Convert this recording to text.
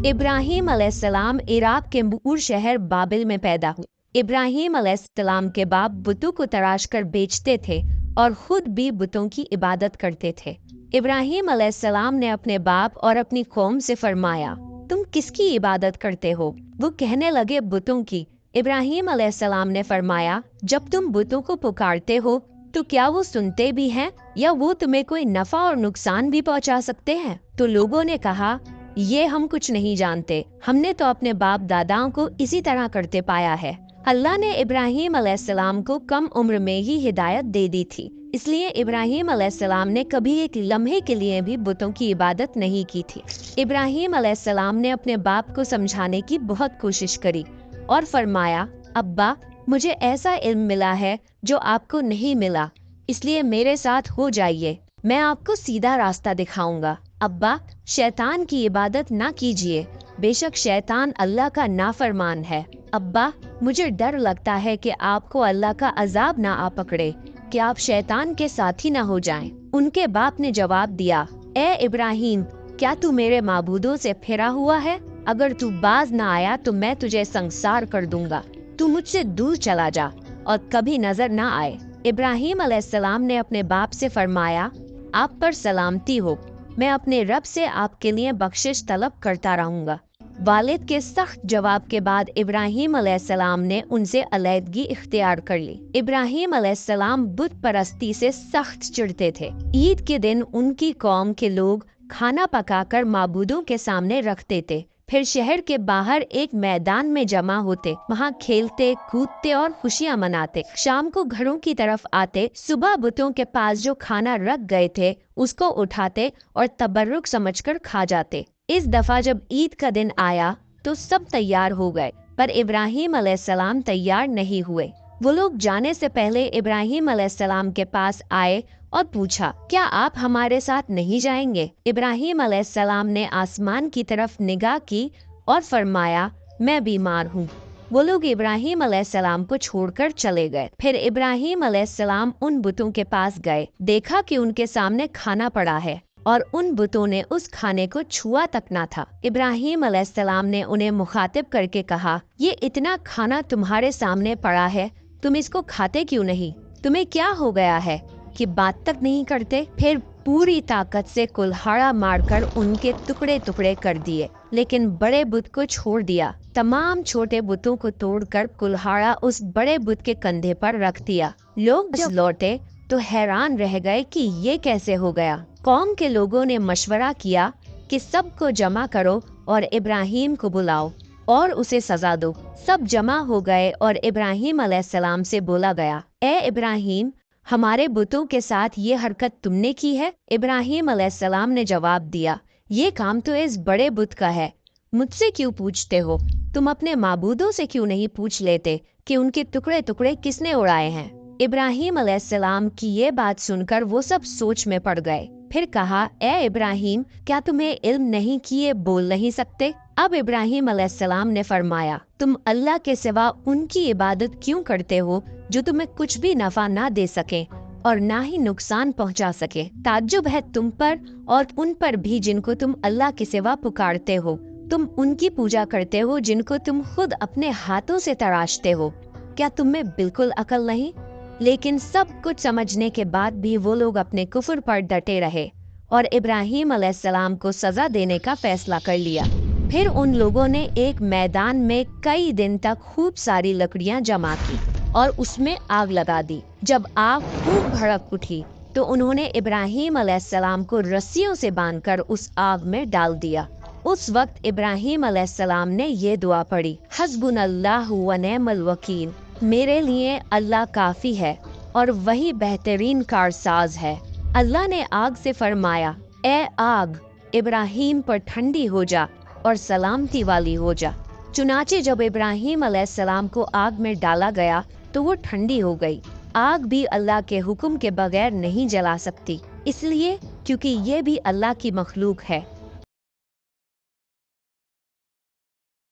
इब्राहीम अलैहिस्सलाम इराक के मूर शहर बाबिल में पैदा हुए। इब्राहीम अलैहिस्सलाम के बाप बुतों को तराश कर बेचते थे और खुद भी बुतों की इबादत करते थे। इब्राहीम अलैहिस्सलाम ने अपने बाप और अपनी कौम से फरमाया, तुम किसकी इबादत करते हो? वो कहने लगे, बुतों की। इब्राहीम अलैहिस्सलाम ने फरमाया, जब तुम बुतों को पुकारते हो तो क्या वो सुनते भी हैं या वो तुम्हें कोई नफा और नुकसान भी पहुंचा सकते हैं? तो लोगों ने कहा, ये हम कुछ नहीं जानते, हमने तो अपने बाप दादाओं को इसी तरह करते पाया है। अल्लाह ने इब्राहीम अलैहिस्सलाम को कम उम्र में ही हिदायत दे दी थी, इसलिए इब्राहीम अलैहिस्सलाम ने कभी एक लम्हे के लिए भी बुतों की इबादत नहीं की थी। इब्राहीम अलैहिस्सलाम ने अपने बाप को समझाने की बहुत कोशिश करी और फरमाया, अब्बा, मुझे ऐसा इल्म मिला है जो आपको नहीं मिला, इसलिए मेरे साथ हो जाइए, मैं आपको सीधा रास्ता दिखाऊंगा। अब्बा, शैतान की इबादत ना कीजिए, बेशक शैतान अल्लाह का नाफरमान है। अब्बा, मुझे डर लगता है कि आपको अल्लाह का अजाब ना आ पकड़े, कि आप शैतान के साथी ना हो जाएं। उनके बाप ने जवाब दिया, ए इब्राहीम, क्या तू मेरे माबूदों से फिरा हुआ है? अगर तू बाज ना आया तो मैं तुझे संसार कर दूंगा। तू मुझसे दूर चला जा और कभी नजर ना आए। इब्राहीम अलैहिस्सलाम ने अपने बाप से फरमाया, आप पर सलामती हो, मैं अपने रब से आपके लिए बख्शिश तलब करता रहूंगा। वालिद के सख्त जवाब के बाद इब्राहीम अलैहिस्सलाम ने उनसे अलैदगी इख्तियार कर ली। इब्राहीम अलैहिस्सलाम बुत परस्ती से सख्त चिढ़ते थे। ईद के दिन उनकी कौम के लोग खाना पकाकर माबूदों के सामने रखते थे, फिर शहर के बाहर एक मैदान में जमा होते, वहाँ खेलते कूदते और खुशियाँ मनाते। शाम को घरों की तरफ आते, सुबह बुतों के पास जो खाना रख गए थे उसको उठाते और तबर्रुक समझकर खा जाते। इस दफा जब ईद का दिन आया तो सब तैयार हो गए, पर इब्राहीम अलैहिस्सलाम तैयार नहीं हुए। वो लोग जाने से पहले इब्राहीम अलैहिस्सलाम के पास आए और पूछा, क्या आप हमारे साथ नहीं जाएंगे? इब्राहीम अलैहिस्सलाम ने आसमान की तरफ निगाह की और फरमाया, मैं बीमार हूँ। वो लोग इब्राहीम अलैहिस्सलाम को छोड़कर चले गए। फिर इब्राहीम अलैहिस्सलाम उन बुतों के पास गए, देखा कि उनके सामने खाना पड़ा है और उन बुतों ने उस खाने को छुआ तक ना था। इब्राहीम अलैहिस्सलाम ने उन्हें मुखातिब करके कहा, ये इतना खाना तुम्हारे सामने पड़ा है, तुम इसको खाते क्यों नहीं? तुम्हें क्या हो गया है कि बात तक नहीं करते? फिर पूरी ताकत से कुल्हाड़ा मारकर उनके टुकड़े टुकड़े कर दिए, लेकिन बड़े बुत को छोड़ दिया। तमाम छोटे बुतों को तोड़कर कुल्हाड़ा उस बड़े बुत के कंधे पर रख दिया। लोग जब लौटे तो हैरान रह गए कि ये कैसे हो गया। कौम के लोगों ने मशवरा किया कि सबको जमा करो और इब्राहीम को बुलाओ और उसे सजा दो। सब जमा हो गए और इब्राहीम अलैहिस्सलाम से बोला गया, ए इब्राहीम, हमारे बुतों के साथ ये हरकत तुमने की है? इब्राहीम अलैहिस्सलाम ने जवाब दिया, ये काम तो इस बड़े बुत का है, मुझसे क्यों पूछते हो? तुम अपने माबूदों से क्यों नहीं पूछ लेते कि उनके टुकड़े टुकड़े किसने उड़ाए हैं? इब्राहीम अलैहिस्सलाम की ये बात सुनकर वो सब सोच में पड़ गए। फिर कहा, ए इब्राहीम, क्या तुम्हें इल्म नहीं कि ये बोल नहीं सकते? अब इब्राहीम अलैहिस्सलाम ने फरमाया, तुम अल्लाह के सिवा उनकी इबादत क्यों करते हो जो तुम्हें कुछ भी नफा ना दे सके और ना ही नुकसान पहुंचा सके? ताज्जुब है तुम पर और उन पर भी जिनको तुम अल्लाह के सिवा पुकारते हो। तुम उनकी पूजा करते हो जिनको तुम खुद अपने हाथों से तराशते हो। क्या तुम में बिल्कुल अकल नहीं? लेकिन सब कुछ समझने के बाद भी वो लोग अपने कुफ्र पर डटे रहे और इब्राहीम अलैहिस्सलाम को सजा देने का फैसला कर लिया। फिर उन लोगों ने एक मैदान में कई दिन तक खूब सारी लकड़ियां जमा की और उसमें आग लगा दी। जब आग खूब भड़क उठी तो उन्होंने इब्राहीम अलैहिस्सलाम को रस्सियों से बांधकर उस आग में डाल दिया। उस वक्त इब्राहीम अलैहिस्सलाम ने ये दुआ पढ़ी, हस्बुनल्लाहु व निअमल वकील, मेरे लिए अल्लाह काफी है और वही बेहतरीन कारसाज है। अल्लाह ने आग से फरमाया, ए आग, इब्राहीम पर ठंडी हो जा और सलामती वाली हो जा। चुनाचे जब इब्राहीम अलैहिस्सलाम को आग में डाला गया तो वो ठंडी हो गई। आग भी अल्लाह के हुक्म के बगैर नहीं जला सकती, इसलिए क्योंकि ये भी अल्लाह की मखलूक है।